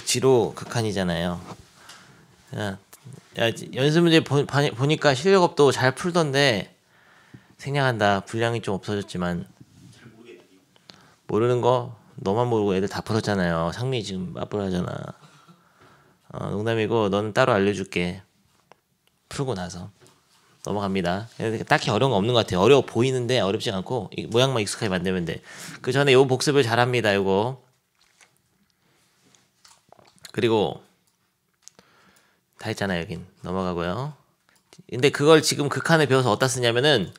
지로 극한이잖아요. 야, 연습 문제 보니까 실력업도 잘 풀던데 생략한다. 분량이 좀 없어졌지만 모르는 거 너만 모르고 애들 다 풀었잖아요. 상민이 지금 맞불 하잖아. 농담이고 너는 따로 알려줄게. 풀고 나서 넘어갑니다. 딱히 어려운 거 없는 것 같아요. 어려워 보이는데 어렵지 않고 모양만 익숙하게 만들면 돼. 그 전에 요 복습을 잘합니다. 요거. 그리고 다 했잖아요. 여긴 넘어가고요. 근데 그걸 지금 극한에 배워서 어디다 쓰냐면은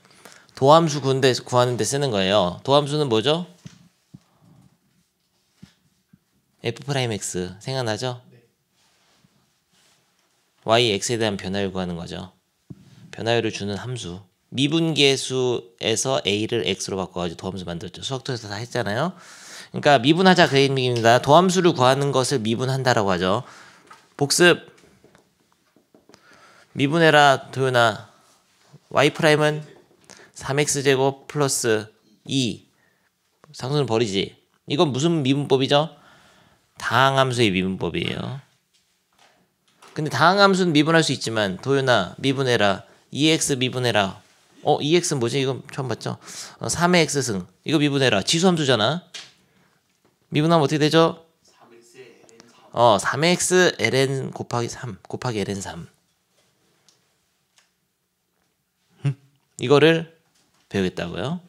도함수 구하는 데 쓰는 거예요. 도함수는 뭐죠? F'X 생각나죠? y, x에 대한 변화율 구하는 거죠. 변화율을 주는 함수. 미분계수에서 a를 x로 바꿔가지고 도함수 만들었죠. 수학토에서 다 했잖아요. 그러니까 미분하자 그 의미입니다. 도함수를 구하는 것을 미분한다라고 하죠. 복습. 미분해라 도윤아. y'은 3x제곱 플러스 2. 상수는 버리지. 이건 무슨 미분법이죠? 다항함수의 미분법이에요. 근데 다항함수는 미분할 수 있지만 도윤아 미분해라. 2x 미분해라. 2x는 뭐지? 이거 처음 봤죠? 3의 x승. 이거 미분해라. 지수함수잖아. 미분하면 어떻게 되죠? 3x ln 곱하기 3 곱하기 ln 3. 이거를 배우겠다고요?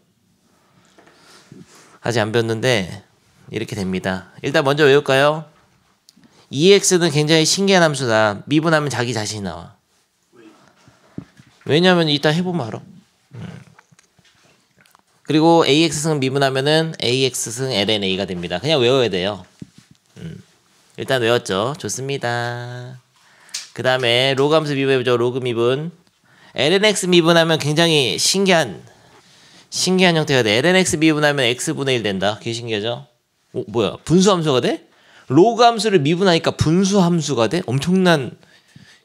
아직 안 배웠는데 이렇게 됩니다. 일단 먼저 외울까요? 2x는 굉장히 신기한 함수다. 미분하면 자기 자신이 나와. 왜냐면 이따 해보면 알아. 그리고 ax승 미분하면은 ax승 ln a가 됩니다. 그냥 외워야 돼요. 일단 외웠죠. 좋습니다. 그 다음에 로그함수 미분해보죠. 로그 미분. ln x 미분하면 굉장히 신기한 형태가 돼. ln x 미분하면 x분의 1 된다. 그게 신기하죠? 뭐야? 분수함수가 돼? 로그함수를 미분하니까 분수함수가 돼? 엄청난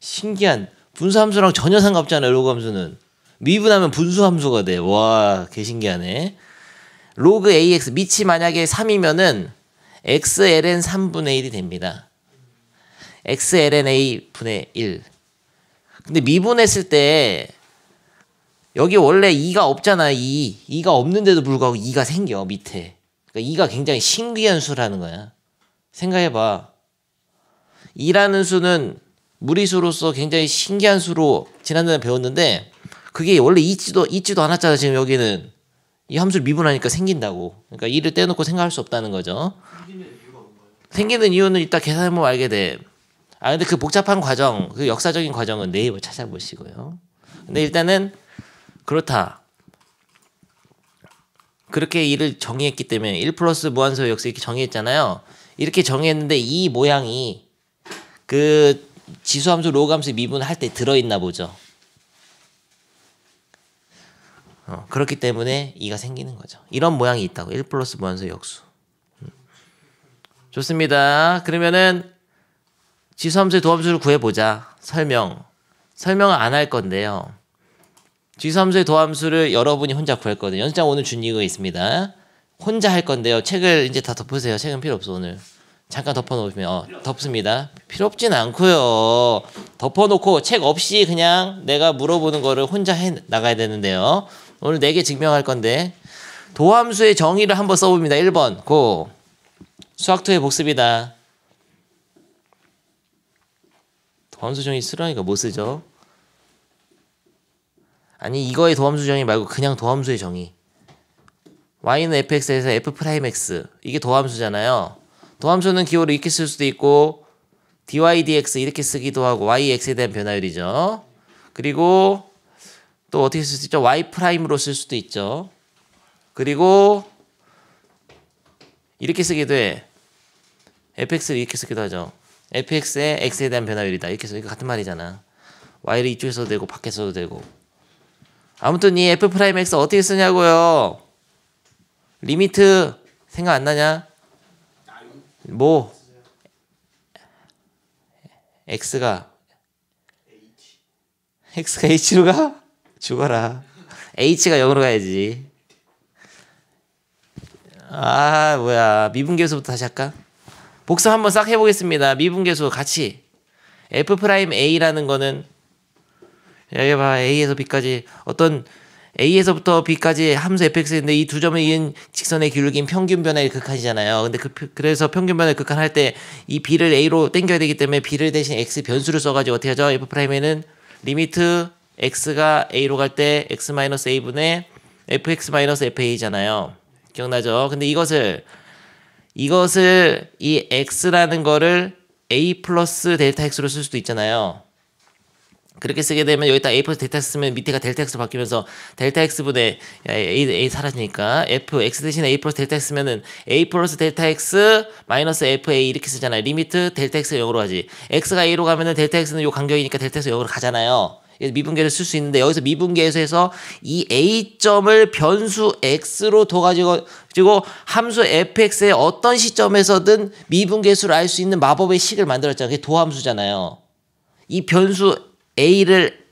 신기한. 분수함수랑 전혀 상관없잖아요. 로그함수는 미분하면 분수함수가 돼. 와, 개 신기하네. 로그 ax 밑이 만약에 3이면은 x ln 3분의 1이 됩니다. x ln a 분의 1. 근데 미분했을 때 여기 원래 2가 없잖아. 2가 없는데도 불구하고 2가 생겨 밑에. 그러니까 2가 굉장히 신기한 수라는 거야. 생각해봐. 2라는 수는 무리수로서 굉장히 신기한 수로 지난번에 배웠는데 그게 원래 있지도 않았잖아. 지금 여기는 이 함수를 미분하니까 생긴다고. 그러니까 2를 떼놓고 생각할 수 없다는 거죠. 생기는 이유는 이따 계산해보면 알게 돼. 근데 그 복잡한 과정, 그 역사적인 과정은 네이버 찾아보시고요. 근데 일단은 그렇다. 그렇게 2를 정의했기 때문에 1 플러스 무한소의 역수 이렇게 정의했잖아요. 이렇게 정의했는데 이 모양이 그 지수함수 로그함수 미분할 때 들어있나 보죠. 그렇기 때문에 2가 생기는 거죠. 이런 모양이 있다고. 1 플러스 무한소의 역수. 좋습니다. 그러면은 지수함수의 도함수를 구해보자. 설명은 안 할 건데요. 지수함수의 도함수를 여러분이 혼자 구할 거거든요. 연습장 오늘 준 이유가 있습니다. 혼자 할 건데요. 책을 이제 다 덮으세요. 책은 필요 없어 오늘. 잠깐 덮어놓으시면 덮습니다. 필요 없진 않고요. 덮어놓고 책 없이 그냥 내가 물어보는 거를 혼자 해 나가야 되는데요. 오늘 4개 증명할 건데 도함수의 정의를 한번 써봅니다. 1번 고 수학토의 복습이다. 도함수 정의 쓰라니까 못 쓰죠. 아니 이거의 도함수 정의 말고 그냥 도함수의 정의. y는 fx에서 f'x 이게 도함수잖아요. 도함수는 기호를 이렇게 쓸 수도 있고 dy dx 이렇게 쓰기도 하고 y x에 대한 변화율이죠. 그리고 또 어떻게 쓸 수 있죠? y 프라임으로 쓸 수도 있죠. 그리고 이렇게 쓰기도 해. fx를 이렇게 쓰기도 하죠. fx의 x에 대한 변화율이다. 이렇게 해서 이거 같은 말이잖아. y를 이쪽에 써도 되고 밖에 써도 되고. 아무튼 이 f'x 어떻게 쓰냐고요. 리미트 생각 안 나냐? 뭐 x가 h로 가? 죽어라. h가 0으로 가야지. 뭐야 미분계수부터 다시 할까? 복습 한번 싹 해보겠습니다. 미분계수 같이 F'A라는 거는 여기 봐. A에서 B까지 어떤 A에서부터 B까지 함수 fx인데 이 두 점을 이은 직선의 기울기인 평균 변화의 극한이잖아요. 근데 그래서 평균 변화의 극한 할 때 이 B를 A로 당겨야 되기 때문에 B를 대신 X 변수를 써가지고 어떻게 하죠? F'에는 리미트 X가 A로 갈 때 X-A분의 fx-fa잖아요. 기억나죠? 근데 이것을 이 X라는 거를 A 플러스 델타 X로 쓸 수도 있잖아요. 그렇게 쓰게 되면 여기다 A 플러스 델타 X 쓰면 밑에가 델타 X로 바뀌면서 델타 X분의 A 사라지니까 F X 대신에 A 플러스 델타 X 쓰면은 A 플러스 델타 X 마이너스 FA 이렇게 쓰잖아요. 리미트 델타 X가 0으로 가지. X가 A로 가면은 델타 X는 요 간격이니까 델타 X 0으로 가잖아요. 미분계를 쓸 수 있는데 여기서 미분계에서 이 A점을 변수 X로 둬가지고 함수 fx의 어떤 시점에서든 미분계수를 알 수 있는 마법의 식을 만들었잖아요. 그게 도함수잖아요. 이 변수 A를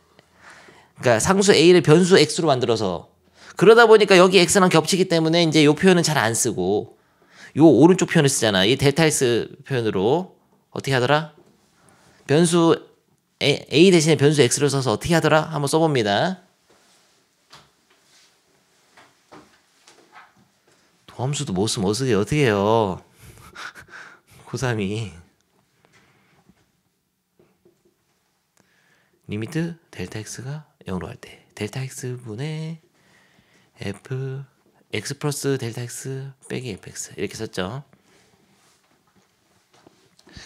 그러니까 상수 A를 변수 X로 만들어서 그러다 보니까 여기 X랑 겹치기 때문에 이제 요 표현은 잘 안 쓰고 요 오른쪽 표현을 쓰잖아. 이 델타 X 표현으로 어떻게 하더라? 변수 A 대신에 변수 X를 써서 어떻게 하더라? 한번 써봅니다. 도함수도 못 쓰면 어떻게 해요? 고3이 리미트 델타 X가 0으로 갈 때 델타 X분의 F X 플러스 델타 X 빼기 FX 이렇게 썼죠.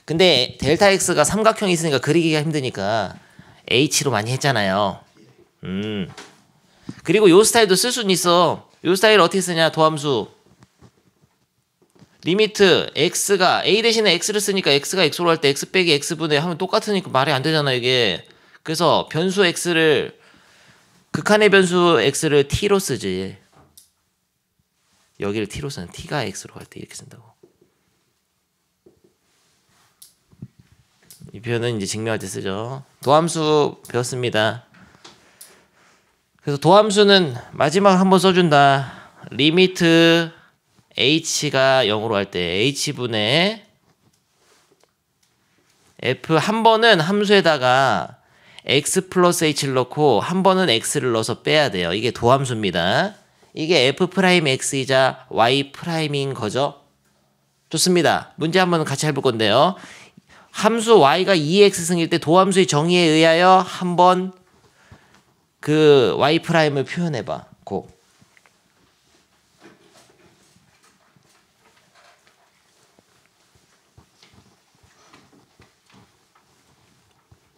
근데 델타 X가 삼각형이 있으니까 그리기가 힘드니까 H로 많이 했잖아요. 그리고 요 스타일도 쓸 수는 있어. 요 스타일 어떻게 쓰냐? 도함수 리미트 X가 A 대신에 X를 쓰니까 X가 X로 갈 때 X 빼기 X분의 하면 똑같으니까 말이 안 되잖아 이게. 그래서 변수 X를 극한의 변수 X를 T로 쓰지. 여기를 T로 쓰는 T가 X로 갈 때 이렇게 쓴다고. 이 표현은 이제 증명할 때 쓰죠. 도함수 배웠습니다. 그래서 도함수는 마지막 한번 써준다. 리미트 H가 0으로 할 때 H분의 F 한 번은 함수에다가 X 플러스 H를 넣고 한 번은 X를 넣어서 빼야 돼요. 이게 도함수입니다. 이게 F'X이자 Y'인 거죠. 좋습니다. 문제 한번 같이 해볼 건데요. 함수 Y가 2X승일 때 도함수의 정의에 의하여 한번 그 Y'을 표현해봐. 고.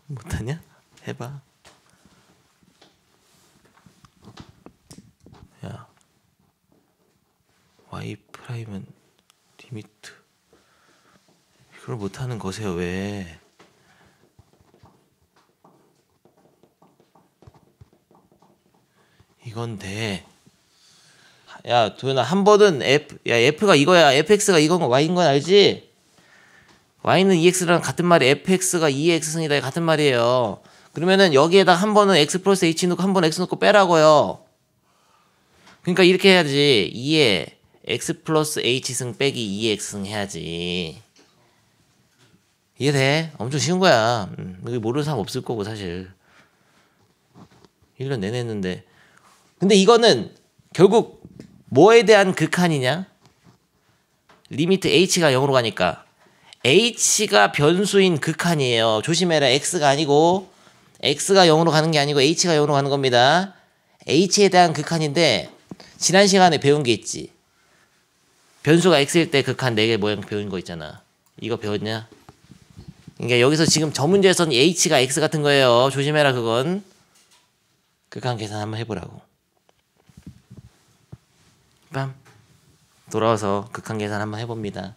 못하냐? 해봐. 야, Y'은 리미트. 이걸 못하는 거세요 왜? 이건 돼. 야 도현아 한 번은 F가 이거야. FX가 이건 Y인 건 알지? Y는 2X랑 같은 말이 FX가 2X승이다 같은 말이에요. 그러면은 여기에다 한 번은 X 플러스 H 넣고 한 번 X 넣고 빼라고요. 그러니까 이렇게 해야지. 2에 X 플러스 H승 빼기 2X승 해야지. 이해돼? 엄청 쉬운 거야. 여기 모르는 사람 없을 거고 사실 1년 내내 했는데. 근데 이거는 결국 뭐에 대한 극한이냐? 리미트 H가 0으로 가니까 H가 변수인 극한이에요. 조심해라. X가 아니고 X가 0으로 가는 게 아니고 H가 0으로 가는 겁니다. H에 대한 극한인데 지난 시간에 배운 게 있지. 변수가 X일 때 극한 4개 모양 배운 거 있잖아. 이거 배웠냐? 그러니까 여기서 지금 저 문제에서는 H가 X 같은 거예요. 조심해라 그건. 극한 계산 한번 해보라고. 빰. 돌아와서 극한 계산 한번 해봅니다.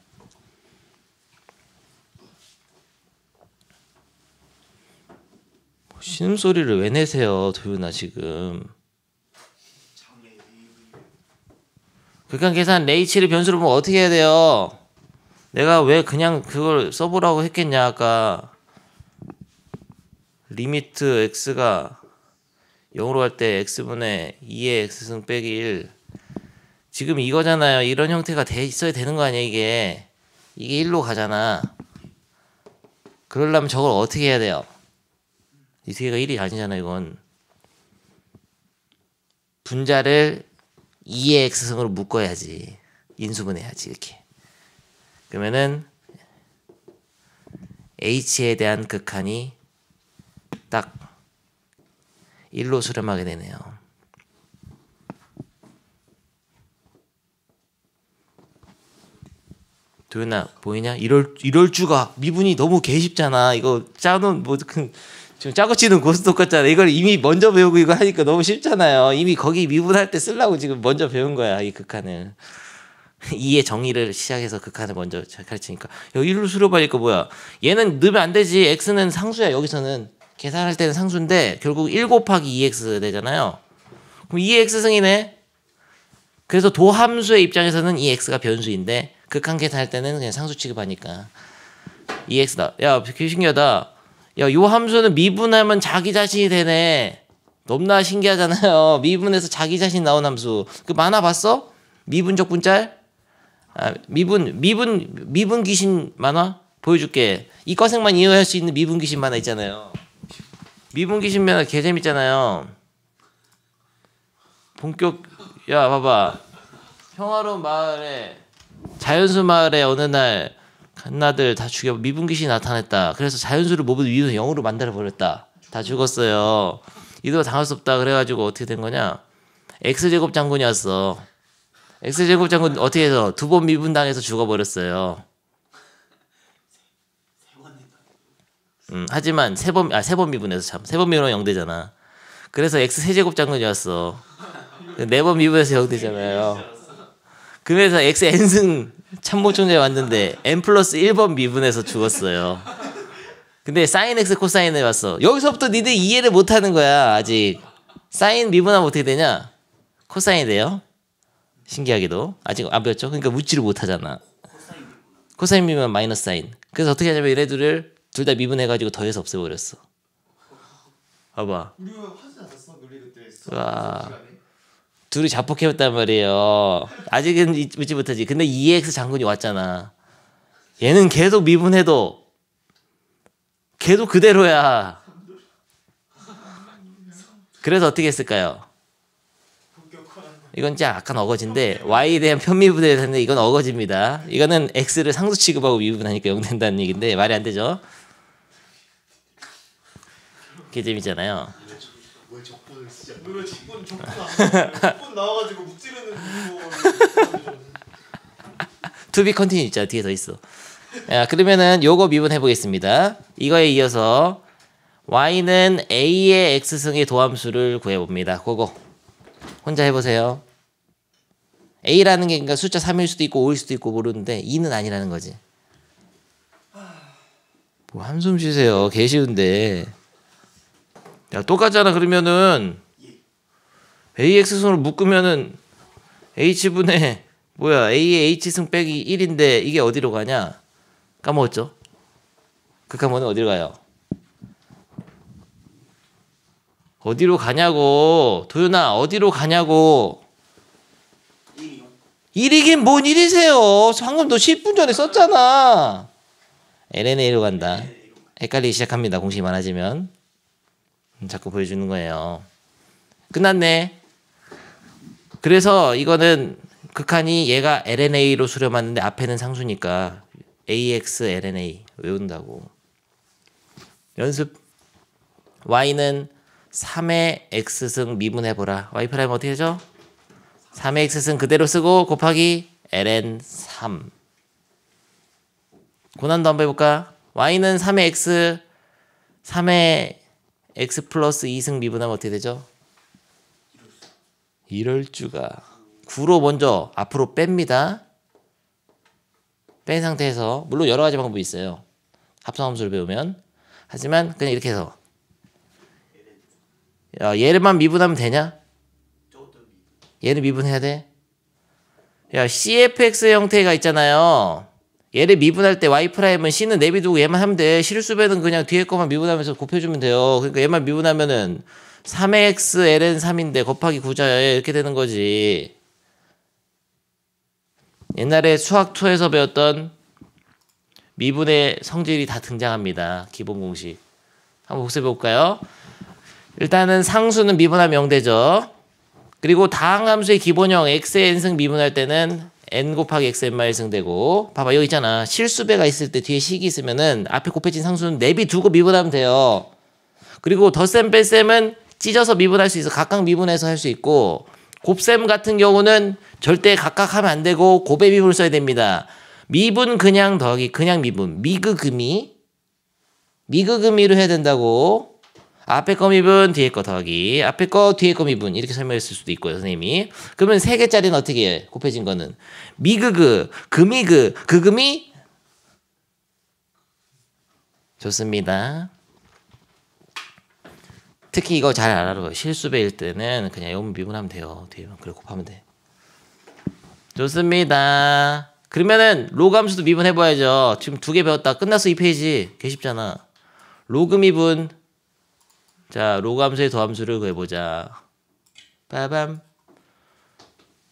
신음소리를 왜 내세요 도윤아 지금. 극한 계산 H를 변수로 보면 어떻게 해야 돼요? 내가 왜 그냥 그걸 써보라고 했겠냐 아까. 리미트 X가 0으로 갈 때 X분의 2의 X승 빼기 1. 지금 이거잖아요. 이런 형태가 돼 있어야 되는 거 아니야 이게. 이게 1로 가잖아. 그러려면 저걸 어떻게 해야 돼요? 이 뒤에가 1이 아니잖아 이건. 분자를 2의 x승으로 묶어야지. 인수분해야지 이렇게. 그러면은 h에 대한 극한이 딱 1로 수렴하게 되네요. 도윤아 보이냐? 이럴 주가 미분이 너무 개쉽잖아. 이거 짜놓은 뭐 지금 짜고 치는 고스 똑같잖아. 이걸 이미 먼저 배우고 이거 하니까 너무 쉽잖아요. 이미 거기 미분할 때 쓰려고 지금 먼저 배운 거야 이 극한을. 2의 정의를 시작해서 극한을 먼저 가르치니까 여기 1로 수렴하니까 뭐야? 얘는 넣으면 안 되지. x는 상수야. 여기서는 계산할 때는 상수인데 결국 1 곱하기 2x 되잖아요. 그럼 2x승이네. 그래서 도함수의 입장에서는 이 x가 변수인데 극한 계산할 때는 그냥 상수 취급하니까 2x다. 야, 되게 신기하다. 야, 요 함수는 미분하면 자기 자신이 되네. 너무나 신기하잖아요. 미분에서 자기 자신 나온 함수. 그 만화 봤어? 미분적 분짤? 아, 미분 귀신 만화 보여줄게. 이과생만 이해할 수 있는 미분 귀신 만화 있잖아요. 미분 귀신 만화 개 재밌잖아요. 본격 야 봐봐. 평화로운 마을에 자연수 마을에 어느 날 갓나들 다 죽여 미분 귀신이 나타났다. 그래서 자연수를 모두 미분 0으로 만들어 버렸다. 다 죽었어요. 이도 당할 수 없다. 그래가지고 어떻게 된 거냐? x제곱 장군이었어. x제곱 장군 어떻게 해서 2번 미분당해서 죽어버렸어요. 하지만 세 번 미분해서 참. 3번 미분하면 0되잖아. 그래서 x 세제곱 장군이었어. 4번 미분해서 0되잖아요. 그래서 x n승 참모총장이 왔는데 n 플러스 1번 미분해서 죽었어요. 근데 사인 x 코사인을 왔어. 여기서부터 니들 이해를 못하는 거야 아직. 사인 미분하면 어떻게 되냐? 코사인이 돼요. 신기하게도 아직 안 배웠죠? 그러니까 묻지를 못하잖아. 코사인 미분 마이너스 사인. 그래서 어떻게 하냐면 얘네들을 둘 다 미분해가지고 더해서 없애버렸어. 봐봐. 우리가 하지 않았어? 놀이 그때 와. 둘이 자폭해봤단 말이에요. 아직은 묻지 못하지. 근데 EX 장군이 왔잖아. 얘는 계속 미분해도 계속 그대로야. 그래서 어떻게 했을까요? 이건 진짜 약간 어거지인데 Y에 대한 편미분해에 대한 이건 어거지입니다. 이거는 X를 상수 취급하고 미분하니까 0 된다는 얘기인데 말이 안 되죠. 그게 재밌잖아요. 왜 적분을 쓰지? 왜 적분 적분 나와가지고 묵지르는 거. To be continue 있잖아. 뒤에 더 있어. 야, 그러면은 요거 미분해 보겠습니다. 이거에 이어서 Y는 A의 X승의 도함수를 구해봅니다. 그거 혼자 해보세요. A라는 게 그러니까 숫자 3일 수도 있고 5일 수도 있고 모르는데 2는 아니라는 거지. 뭐 한숨 쉬세요. 개 쉬운데. 야, 똑같잖아. 그러면은 AX승으로 묶으면은 H분의 뭐야 A의 H승 빼기 1인데 이게 어디로 가냐? 까먹었죠? 극한번은 어디로 가요? 어디로 가냐고. 도윤아 어디로 가냐고. 1이긴 뭔 1이세요. 방금 너 10분 전에 썼잖아. LNA로 간다. 헷갈리기 시작합니다. 공식이 많아지면. 자꾸 보여주는 거예요. 끝났네. 그래서 이거는 극한이 얘가 LNA로 수렴하는데 앞에는 상수니까 AX LNA 외운다고. 연습. Y는 3의 X승 미분해보라. Y 프라임 어떻게 되죠? 3의 X승 그대로 쓰고 곱하기 ln3. 고난도 한번 해볼까? Y는 3의 X 3의 X 플러스 2승 미분하면 어떻게 되죠? 이럴 수가. 9로 먼저 앞으로 뺍니다. 뺀 상태에서 물론 여러 가지 방법이 있어요. 합성함수를 배우면. 하지만 그냥 이렇게 해서 야, 얘를만 미분하면 되냐? 얘를 미분해야 돼? 야, CFX 형태가 있잖아요. 얘를 미분할 때 Y'은 C는 내비두고 얘만 하면 돼. 실수배는 그냥 뒤에 거만 미분하면서 곱해주면 돼요. 그러니까 얘만 미분하면은 3의 X ln 3인데 곱하기 9자에 이렇게 되는 거지. 옛날에 수학 2에서 배웠던 미분의 성질이 다 등장합니다. 기본 공식. 한번 복습해 볼까요? 일단은 상수는 미분하면 0되죠. 그리고 다항함수의 기본형 x의 n승 미분할 때는 n 곱하기 xn 마일 승 되고, 봐봐 여기 있잖아. 실수배가 있을 때 뒤에 식이 있으면은 앞에 곱해진 상수는 내비두고 미분하면 돼요. 그리고 덧셈 뺄셈은 찢어서 미분할 수 있어. 각각 미분해서 할 수 있고, 곱셈 같은 경우는 절대 각각 하면 안 되고 곱의 미분을 써야 됩니다. 미분 그냥 더하기 그냥 미분, 미그금이로 해야 된다고. 앞에 거 미분 뒤에 거 더하기, 앞에 거 뒤에 거 미분, 이렇게 설명했을 수도 있고요 선생님이. 그러면 3개짜리는 어떻게 해? 곱해진 거는 미그그, 금이그, 그금이. 좋습니다. 특히 이거 잘 알아요. 실수배일 때는 그냥 여분 미분하면 돼요. 뒤에만 그래 곱하면 돼. 좋습니다. 그러면은 로그함수도 미분해봐야죠. 지금 2개 배웠다. 끝났어. 이 페이지. 개 쉽잖아. 로그 미분. 자, 로그함수의 더함수를 구해보자. 빠밤.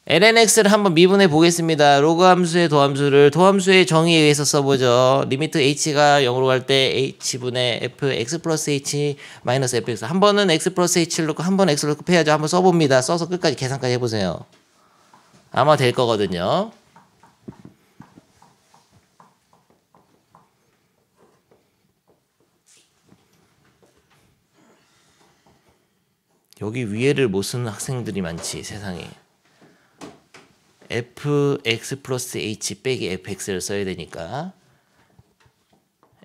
lnx를 한번 미분해 보겠습니다. 로그함수의 더함수를 도함수의 정의에 의해서 써보죠. 리미트 h가 0으로 갈 때 h분의 f x 플러스 h 마이너스 fx. 한 번은 x 플러스 h를 넣고 한 번 x를 넣고 빼야죠. 한번 써봅니다. 써서 끝까지 계산까지 해보세요. 아마 될 거거든요. 여기 위에를 못 쓰는 학생들이 많지 세상에. fx 플러스 h 빼기 fx를 써야 되니까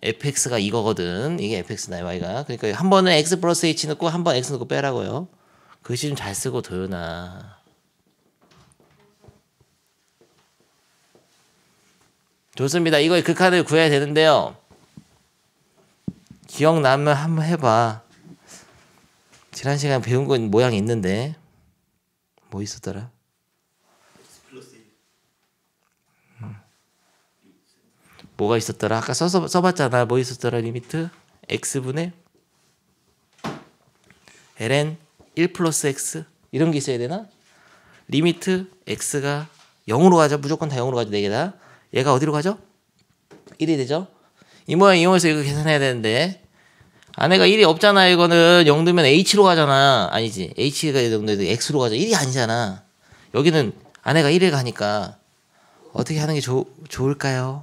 fx가 이거거든. 이게 fx나 y가. 그러니까 한 번은 x 플러스 h 넣고 한 번 x 넣고 빼라고요. 글씨 좀 잘 쓰고 도연아. 좋습니다. 이거의 극한을 구해야 되는데요. 기억나면 한번 해봐. 지난 시간 배운 건 모양이 있는데 뭐 있었더라? 뭐가 있었더라? 아까 써봤잖아. 뭐 있었더라? 리미트 x분의 ln 1 플러스 x 이런 게 있어야 되나? 리미트 x가 0으로 가죠. 무조건 다 0으로 가죠. 4개다. 얘가 어디로 가죠? 1이 되죠. 이 모양 이용해서 이거 계산해야 되는데 안에가 1이 없잖아. 이거는 0 넣으면 h로 가잖아. 아니지. h가 0 넣어도 x로 가죠. 1이 아니잖아. 여기는 안에가 1에 가니까 어떻게 하는 게 좋을까요?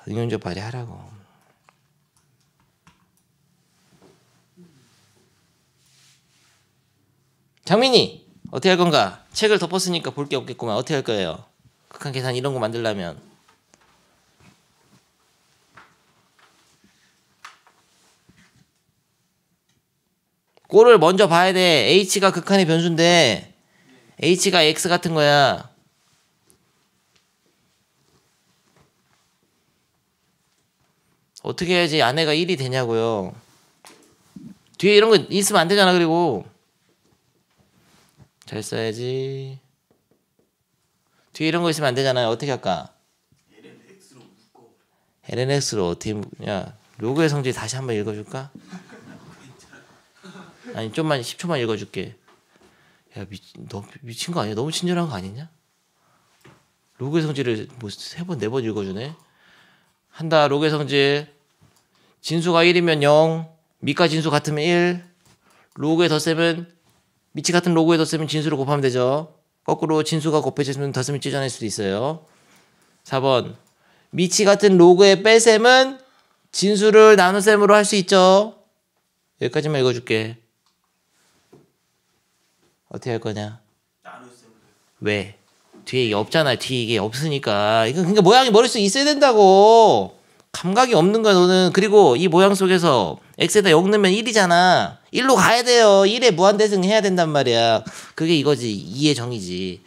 응용적 발휘하라고. 장민이 어떻게 할 건가? 책을 덮었으니까 볼 게 없겠구만. 어떻게 할 거예요? 극한 계산 이런 거 만들려면 꼴을 먼저 봐야 돼. h가 극한의 변수인데 h가 x 같은 거야. 어떻게 해야지 안에가 1이 되냐고요. 뒤에 이런 거 있으면 안 되잖아. 그리고 잘 써야지. 뒤에 이런 거 있으면 안 되잖아요. 어떻게 할까? lnx로 어떻게 묶냐? 로그의 성질 다시 한번 읽어줄까? 아니 좀만 10초만 읽어줄게. 야 너 미친 거 아니야? 너무 친절한 거 아니냐? 로그의 성질을 뭐 3번 4번 읽어주네. 한다. 로그의 성질. 진수가 1이면 0, 밑과 진수 같으면 1. 로그의 덧셈은 밑이 같은 로그의 덧셈은 진수를 곱하면 되죠. 거꾸로 진수가 곱해지면 덧셈이 찢어낼 수도 있어요. 4번. 밑이 같은 로그의 뺄셈은 진수를 나눗셈으로 할 수 있죠. 여기까지만 읽어줄게. 어떻게 할 거냐? 왜? 뒤에 이게 없잖아. 뒤에 이게 없으니까. 이거 그러니까 모양이 머릿속에 있어야 된다고. 감각이 없는 거야 너는. 그리고 이 모양 속에서 x에다 0 넣으면 1이잖아. 1로 가야 돼요. 1에 무한대승 해야 된단 말이야. 그게 이거지. 2의 정의지.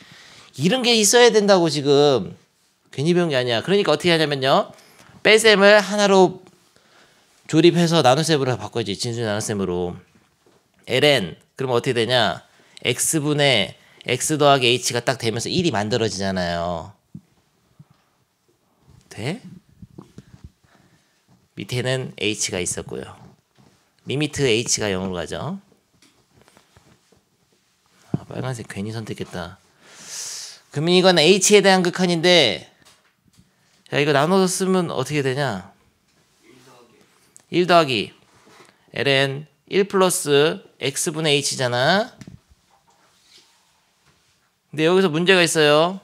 이런 게 있어야 된다고 지금. 괜히 배운 게 아니야. 그러니까 어떻게 하냐면요. 뺄셈을 하나로 조립해서 나눗셈으로 바꿔야지. 진수 나눗셈으로. ln 그러면 어떻게 되냐. x분의 x 더하기 h가 딱 되면서 1이 만들어지잖아요. 돼? 밑에는 h가 있었고요. 리미트 h가 0으로 가죠. 빨간색 괜히 선택했다. 그러면 이건 H에 대한 극한인데 자 이거 나눠서 쓰면 어떻게 되냐? 1 더하기 ln 1 플러스 x분의 h잖아. 근데 여기서 문제가 있어요.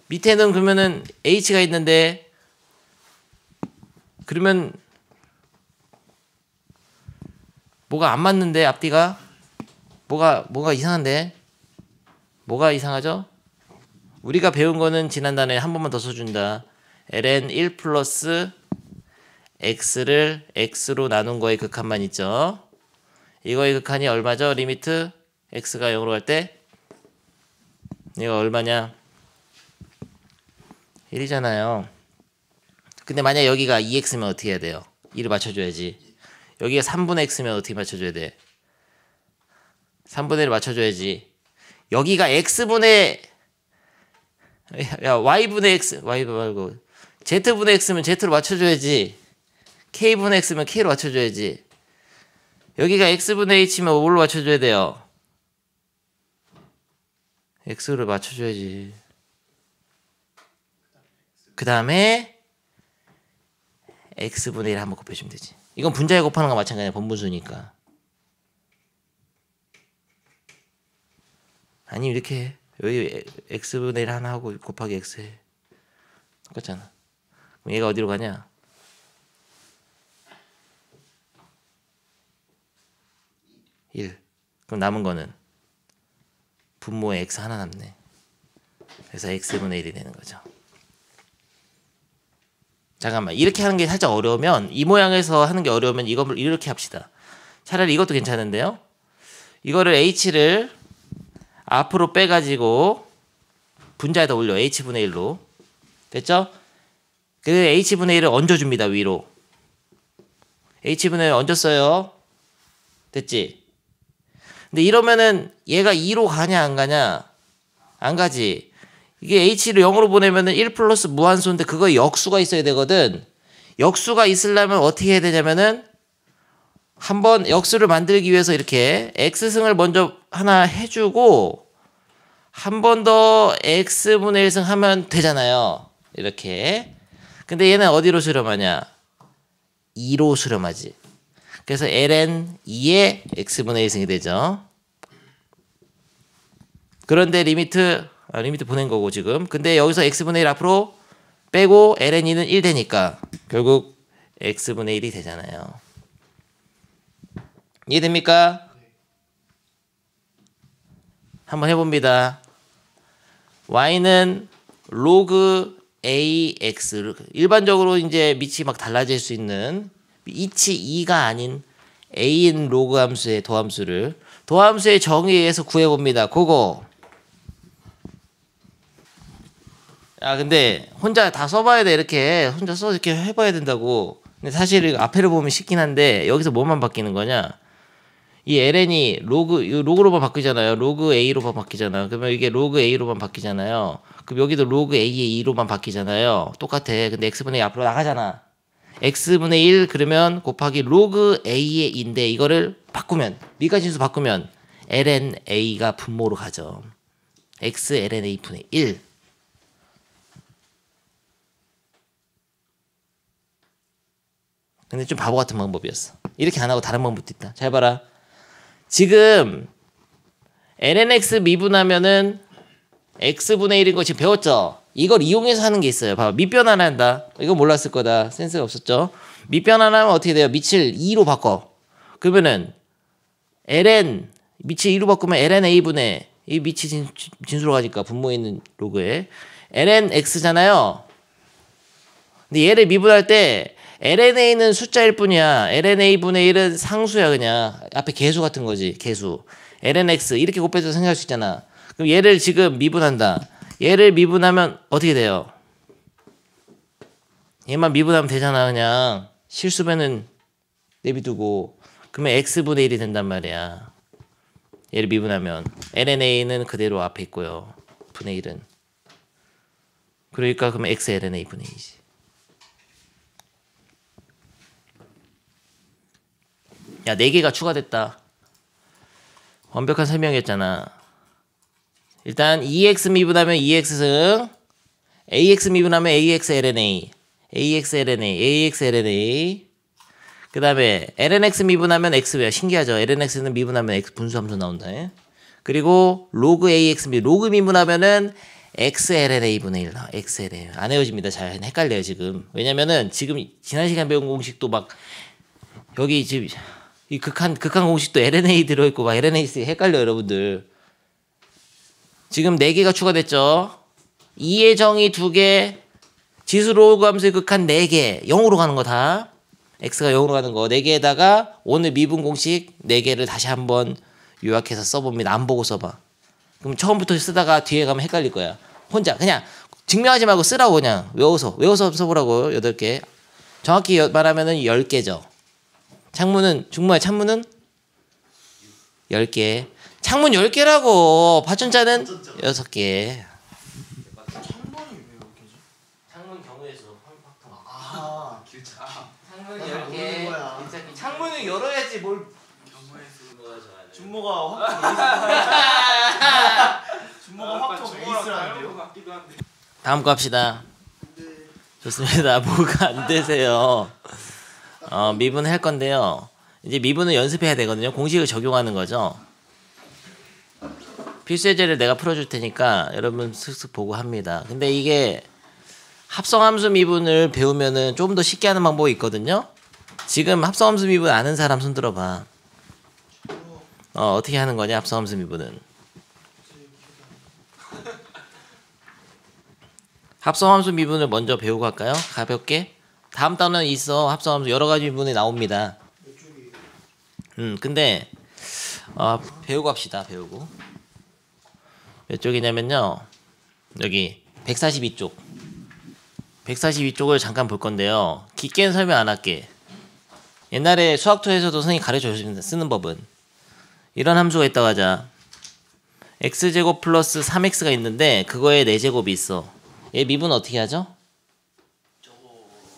밑에는 그러면은 h가 있는데 그러면 뭐가 안 맞는데 앞뒤가 뭐가 이상한데 뭐가 이상하죠? 우리가 배운 거는 지난단에 한 번만 더 써준다. ln 1 플러스 x를 x로 나눈 거의 극한만 있죠. 이거의 극한이 얼마죠? 리미트 x가 0으로 갈 때 이거 얼마냐? 1이잖아요. 근데 만약 여기가 2x면 어떻게 해야 돼요? 2를 맞춰줘야지. 여기가 3분의 x면 어떻게 맞춰줘야 돼? 3분의 1을 맞춰줘야지. 여기가 x분의 야 y분의 x y 말고 z분의 x면 z로 맞춰줘야지. k분의 x면 k로 맞춰줘야지. 여기가 x분의 h면 뭘로 맞춰줘야 돼요? x를 맞춰줘야지. 그 다음에 x분의 1 한번 곱해주면 되지. 이건 분자에 곱하는 거 마찬가지야. 번분수니까. 아니 이렇게 해. 여기 x분의 1 하나 하고 곱하기 x 해. 똑같잖아. 그럼 얘가 어디로 가냐? 1. 그럼 남은 거는 분모에 x 하나 남네. 그래서 x분의 1이 되는 거죠. 잠깐만 이렇게 하는 게 살짝 어려우면 이 모양에서 하는 게 어려우면 이걸 이렇게 합시다. 차라리 이것도 괜찮은데요. 이거를 h를 앞으로 빼가지고 분자에다 올려. h분의 1로 됐죠? 그 h분의 1을 얹어줍니다. 위로 h분의 1 얹었어요. 됐지? 근데 이러면은 얘가 2로 가냐 안 가냐? 안 가지. 이게 h를 0으로 보내면은 1 플러스 무한수인데 그거 역수가 있어야 되거든. 역수가 있으려면 어떻게 해야 되냐면은 한번 역수를 만들기 위해서 이렇게 x승을 먼저 하나 해주고 한 번 더 x분의 1승 하면 되잖아요. 이렇게. 근데 얘는 어디로 수렴하냐? 2로 수렴하지. 그래서 ln 2의 x분의 1승이 되죠. 그런데 리미트 보낸 거고 지금. 근데 여기서 x분의 1 앞으로 빼고 ln 2는 1 되니까 결국 x분의 1이 되잖아요. 이해됩니까? 한번 해봅니다. y는 로그 ax 일반적으로 이제 밑이 막 달라질 수 있는 이치 2가 아닌 a인 로그 함수의 도함수를 도함수의 정의에 의해서 구해봅니다. 그거 야 근데 혼자 다 써봐야 돼. 이렇게 혼자 써 이렇게 해봐야 된다고. 근데 사실 앞에를 보면 쉽긴 한데 여기서 뭐만 바뀌는 거냐? 이 ln이 로그로만 바뀌잖아요. 로그 a로만 바뀌잖아요. 그러면 이게 로그 a로만 바뀌잖아요. 그럼 여기도 로그 a의 2로만 바뀌잖아요. 똑같아. 근데 x분의 1 앞으로 나가잖아. x분의 1 그러면 곱하기 로그 a의 2인데 이거를 바꾸면 미가진수 바꾸면 ln a가 분모로 가죠. x ln a 분의 1. 근데 좀 바보 같은 방법이었어. 이렇게 안 하고 다른 방법도 있다. 잘 봐라. 지금 lnx 미분하면은 x분의 1인 거 지금 배웠죠? 이걸 이용해서 하는 게 있어요. 봐봐. 밑변환 한다. 이거 몰랐을 거다. 센스가 없었죠? 밑변환하면 어떻게 돼요? 밑을 2로 바꿔. 그러면은 ln 밑을 2로 바꾸면 ln a분의 이 밑이 진수로 가니까 분모에 있는 로그에 ln x잖아요. 근데 얘를 미분할 때 lna는 숫자일 뿐이야. lna분의 1은 상수야. 그냥 앞에 개수 같은 거지. 개수. lnx 이렇게 곱해서 생각할 수 있잖아. 그럼 얘를 지금 미분한다. 얘를 미분하면 어떻게 돼요? 얘만 미분하면 되잖아. 그냥 실수면은 내비두고 그러면 x분의 1이 된단 말이야. 얘를 미분하면 lna는 그대로 앞에 있고요. 분의 1은 그러니까 그러면 x lna 분의 2지. 야, 4개가 추가됐다. 완벽한 설명이었잖아. 일단 EX 미분하면 EX승, AX 미분하면 AX LNA, AX LNA, AX LNA. 그 다음에 LNX 미분하면 X야. 신기하죠? LNX는 미분하면 X 분수함수 나온다. 그리고 로그 AX 로그 미분하면은 XLNA 분의 1 나와. XLNA. 안 헤어집니다. 잘 헷갈려요 지금. 왜냐면은 지금 지난 시간 배운 공식도 막 여기 지금 이 극한 공식도 LNA 들어있고 막 LNA 헷갈려 여러분들. 지금 4개가 추가됐죠. 2의 정의 2개, 지수 로그 함수의 극한 4개, 0으로 가는 거 다. x가 0으로 가는 거 4개에다가 오늘 미분 공식 4개를 다시 한번 요약해서 써봅니다. 안 보고 써봐. 그럼 처음부터 쓰다가 뒤에 가면 헷갈릴 거야. 혼자 그냥 증명하지 말고 쓰라고 그냥 외워서 써보라고. 8개. 정확히 말하면은 10개죠. 창문은 10개. 창문 10개라고. 받침자는 6개. 창문이 왜 이렇게지? 창문 경우에서 확통. 아 길차. 창문 나 모르는 거야. 창문을 열어야지 뭘. 준모가 확통 준모가 확통 에이스라는데요? 다음 거 합시다. 좋습니다. 뭐가 안 되세요. 미분 할 건데요. 이제 미분은 연습해야 되거든요. 공식을 적용하는 거죠. 필수 예제를 내가 풀어줄 테니까 여러분 슥슥 보고 합니다. 근데 이게 합성함수 미분을 배우면은 좀 더 쉽게 하는 방법이 있거든요. 지금 합성함수 미분 아는 사람 손 들어봐. 어떻게 하는 거냐 합성함수 미분은. 합성함수 미분을 먼저 배우고 할까요? 가볍게. 다음 단원에 있어. 합성함수 여러 가지 미분이 나옵니다. 근데 배우고 합시다. 배우고. 몇 쪽이냐면요. 여기 142쪽. 142쪽을 잠깐 볼 건데요. 깊게는 설명 안 할게. 옛날에 수학토에서도 선생님이 가르쳐 주셨습니다. 쓰는 법은. 이런 함수가 있다고 하자. x제곱 플러스 3x가 있는데 그거에 4제곱이 있어. 얘 미분 어떻게 하죠?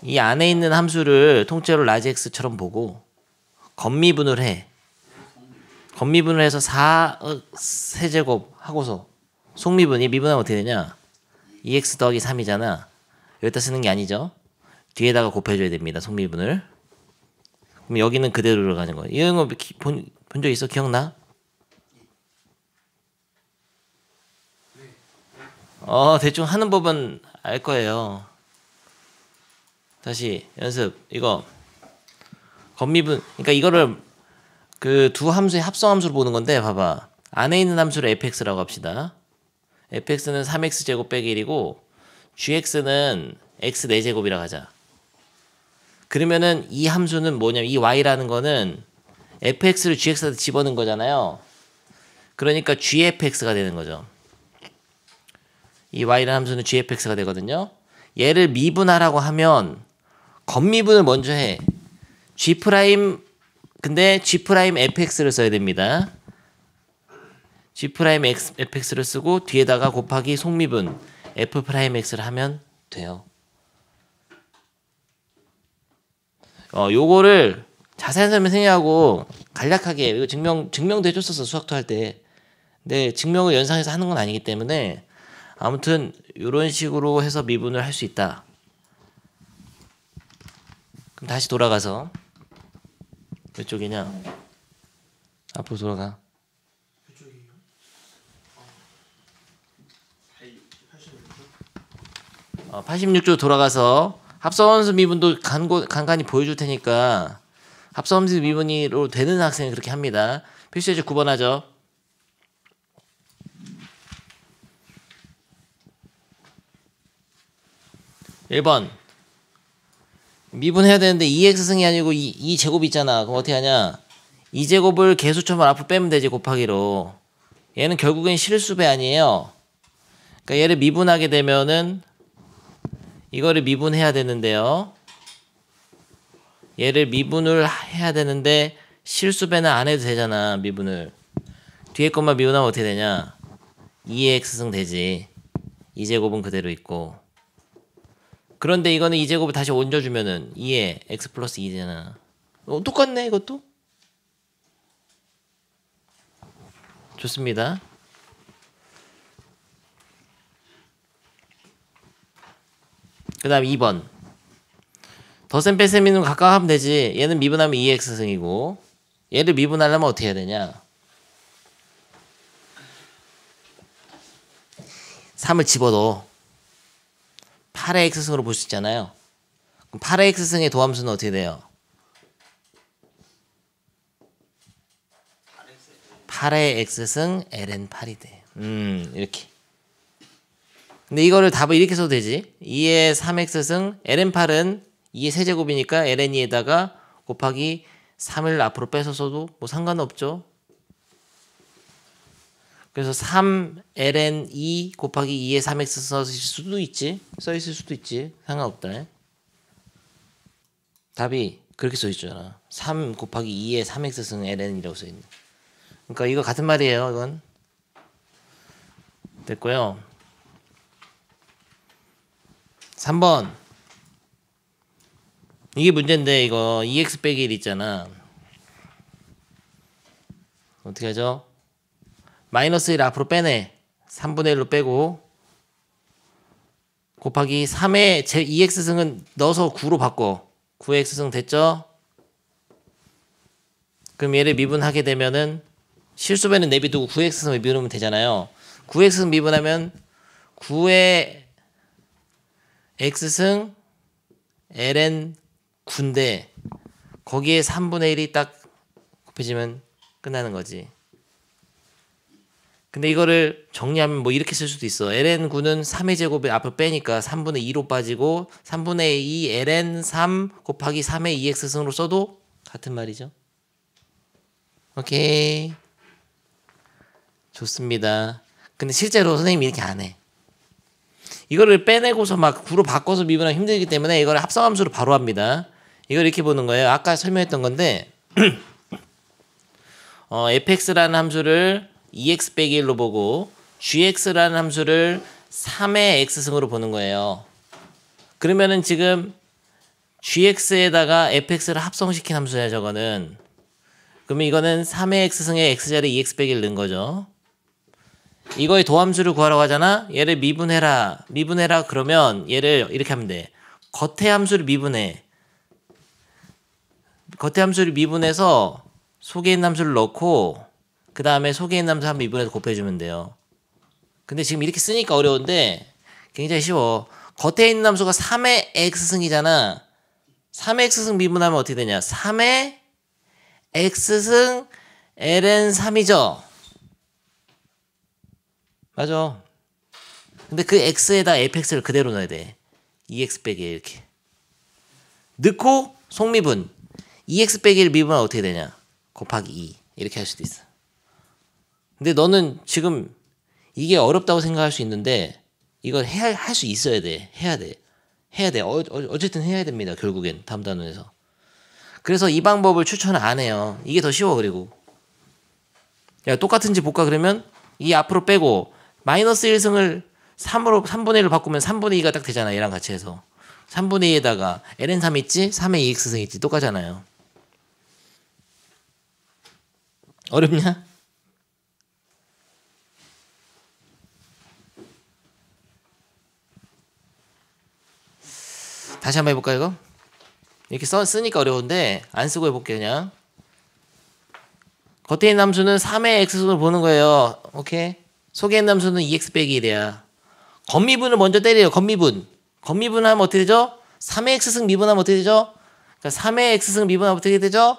이 안에 있는 함수를 통째로 라지 x처럼 보고 겉미분을 해. 겉미분을 해서 4세제곱 하고서 속미분. 이 미분하면 어떻게 되냐? 2x 더하기 3이잖아. 여기다 쓰는 게 아니죠. 뒤에다가 곱해줘야 됩니다. 속미분을. 그럼 여기는 그대로 들어가는 거예요. 이런 거 본 적 있어? 기억나? 대충 하는 법은 알 거예요. 다시 연습. 이거 겉미분. 그러니까 이거를 그 두 함수의 합성함수로 보는 건데 봐봐. 안에 있는 함수를 fx라고 합시다. fx는 3x제곱 빼기 1이고 gx는 x 4제곱이라고 하자. 그러면은 이 함수는 뭐냐면 이 y라는 거는 fx를 gx한테 집어넣은 거잖아요. 그러니까 gfx가 되는 거죠. 이 y라는 함수는 gfx가 되거든요. 얘를 미분하라고 하면 겉미분을 먼저 해. g' 근데 g'fx를 써야 됩니다. g'fx를 쓰고 뒤에다가 곱하기 속미분 f'x를 하면 돼요. 요거를 자세한 설명 생략하고 간략하게 이거 증명도 해줬었어 수학도 할 때. 근데 증명을 연상해서 하는 건 아니기 때문에 아무튼 이런 식으로 해서 미분을 할 수 있다. 그럼 다시 돌아가서 몇 쪽이냐? 앞으로 돌아가. 86쪽 돌아가서 합성함수 미분도 간간히 보여줄 테니까 합성함수 미분으로 되는 학생은 그렇게 합니다. 필수예제 9번 하죠. 1번 미분해야 되는데 2x승이 아니고 2제곱 있잖아. 그럼 어떻게 하냐? 2제곱을 개수점을 앞으로 빼면 되지 곱하기로. 얘는 결국엔 실수배 아니에요. 그러니까 얘를 미분하게 되면은 이거를 미분해야 되는데요. 얘를 미분을 해야 되는데 실수배는 안 해도 되잖아. 미분을. 뒤에 것만 미분하면 어떻게 되냐? 2의 x승 되지. 2제곱은 그대로 있고. 그런데 이거는 2제곱을 다시 얹어주면은 2에 x 플러스 2잖아. 똑같네 이것도? 좋습니다. 그 다음 2번. 더셈 뺄셈 미분 각각 하면 되지. 얘는 미분하면 2x승이고 얘를 미분하려면 어떻게 해야 되냐. 3을 집어넣어. 8의 x승으로 볼 수 있잖아요. 그럼 8의 x승의 도함수는 어떻게 돼요? 8의 x승 ln 8이 돼. 이렇게. 근데 이거를 답을 이렇게 써도 되지. 2의 3x승 ln 8은 2의 세제곱이니까 ln 2에다가 곱하기 3을 앞으로 빼서 써도 뭐 상관없죠. 그래서 3 ln 2 곱하기 2의 3x 써있을 수도 있지. 써있을 수도 있지. 상관없다. 답이 그렇게 써있잖아. 3 곱하기 2의 3x승 ln이라고 써있네. 그러니까 이거 같은 말이에요. 이건 됐고요. 3번. 이게 문제인데 이거 2x 빼기 1 있잖아. 어떻게 하죠? 마이너스 1 앞으로 빼내. 3분의 1로 빼고 곱하기 3의 제 2x승은 넣어서 9로 바꿔. 9x승 됐죠? 그럼 얘를 미분하게 되면은 실수배는 내비두고 9x승을 미분하면 되잖아요. 9x승 미분하면 9의 x승 ln 9인데 거기에 3분의 1이 딱 곱해지면 끝나는 거지. 근데 이거를 정리하면 뭐 이렇게 쓸 수도 있어. ln 9는 3의 제곱을 앞을 빼니까 3분의 2로 빠지고 3분의 2 ln 3 곱하기 3의 2x승으로 써도 같은 말이죠. 오케이. 좋습니다. 근데 실제로 선생님이 이렇게 안 해. 이거를 빼내고서 막 9로 바꿔서 미분하기 힘들기 때문에 이걸 합성함수로 바로 합니다. 이걸 이렇게 보는 거예요. 아까 설명했던 건데 fx라는 함수를 2x 빼기 1로 보고 gx라는 함수를 3의 x승으로 보는 거예요. 그러면은 지금 gx에다가 fx를 합성시킨 함수야 저거는. 그러면 이거는 3의 x승에 x자리에 2x 빼기 1 넣은 거죠. 이거의 도함수를 구하라고 하잖아. 얘를 미분해라. 미분해라 그러면 얘를 이렇게 하면 돼. 겉의 함수를 미분해. 겉의 함수를 미분해서 속에 있는 함수를 넣고 그 다음에 속에 있는 함수 한 미분해서 곱해주면 돼요. 근데 지금 이렇게 쓰니까 어려운데 굉장히 쉬워. 겉에 있는 함수가 3의 x승이잖아. 3의 x승 미분하면 어떻게 되냐. 3의 x승 ln 3이죠. 맞아. 근데 그 x에다 fx를 그대로 넣어야 돼. 2x 빼기 1 이렇게 넣고 속미분 2x 빼기 1 미분하면 어떻게 되냐. 곱하기 2 이렇게 할 수도 있어. 근데 너는 지금 이게 어렵다고 생각할 수 있는데 이걸 할 수 있어야 돼. 해야 돼. 어쨌든 해야 됩니다. 결국엔 다음 단원에서. 그래서 이 방법을 추천 안 해요. 이게 더 쉬워. 그리고 야 똑같은지 볼까 그러면 이 앞으로 빼고 마이너스 1승을 3분의 1로 바꾸면 3분의 2가 딱 되잖아. 얘랑 같이 해서 3분의 2에다가 ln 3 있지? 3의 2x승 있지? 똑같잖아요. 어렵냐? 다시 한번 해볼까 이거? 이렇게 쓰니까 어려운데 안 쓰고 해볼게 그냥. 겉에 있는 함수는 3의 x승을 보는 거예요. 오케이? 속에 있는 함수는 2x 빼기 1이야. 겉미분을 먼저 때려요. 겉미분. 겉미분 하면 어떻게 되죠? 3의 x승 미분하면 어떻게 되죠? 그러니까 3의 x승 미분하면 어떻게 되죠?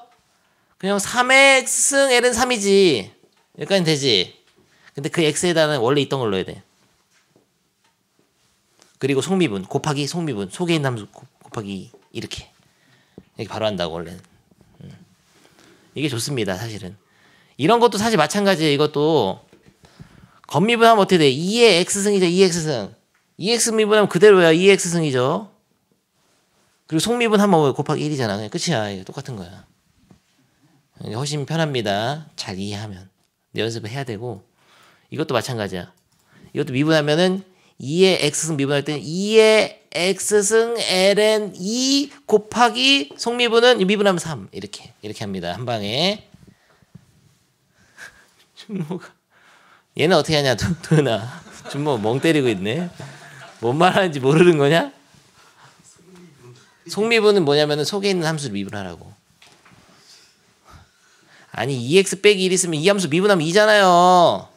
그냥 3의 x승 ln 3이지. 여기까지는 되지. 근데 그 x에다는 원래 있던 걸 넣어야 돼. 그리고 속미분 곱하기 속미분 속에 있는 함수 곱하기 이렇게 바로 한다고 원래는. 이게 좋습니다. 사실은 이런 것도 사실 마찬가지예요. 이것도 겉미분하면 어떻게 돼? 2의 x승이죠. 2x승 2x 미분하면 그대로야. 2x승이죠. 그리고 속미분하면 곱하기 1이잖아. 그냥 끝이야. 이거 똑같은 거야. 훨씬 편합니다. 잘 이해하면. 연습을 해야 되고 이것도 마찬가지야. 이것도 미분하면은 2의 x승 미분할 때는 2의 x승 ln 2 곱하기 속미분은 미분하면 3 이렇게 합니다. 한 방에. 준모가 얘는 어떻게 하냐 도현아. 준모 멍 때리고 있네. 뭔 말하는지 모르는 거냐? 속미분은 뭐냐면은 속에 있는 함수를 미분하라고. 아니 2x 빼기 1 있으면 이 함수 미분하면 2잖아요.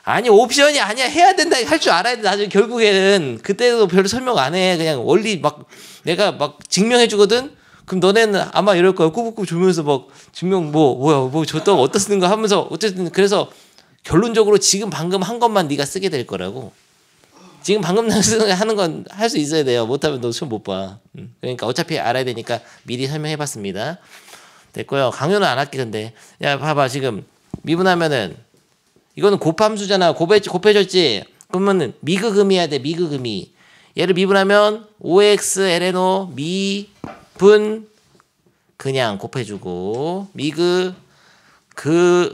아니 옵션이 아니야. 해야 된다. 할 줄 알아야 돼. 나중에 결국에는 그때도 별로 설명 안 해. 그냥 원리 막 내가 막 증명해 주거든. 그럼 너네는 아마 이럴 거야. 꾸벅꾸벅 주면서 막 증명 뭐야 줬다고 어디다 쓰는 거 하면서 어쨌든 그래서 결론적으로 지금 방금 한 것만 네가 쓰게 될 거라고. 지금 방금 하는 건 할 수 있어야 돼요. 못하면 너 시험 못 봐. 그러니까 어차피 알아야 되니까 미리 설명해봤습니다. 됐고요. 강요는 안 할게. 근데 야 봐봐 지금 미분하면은 이거는 곱함수잖아. 곱해졌지. 그러면은 미그금이야 돼. 미그금이. 얘를 미분하면 5x lno 미분 그냥 곱해주고 미그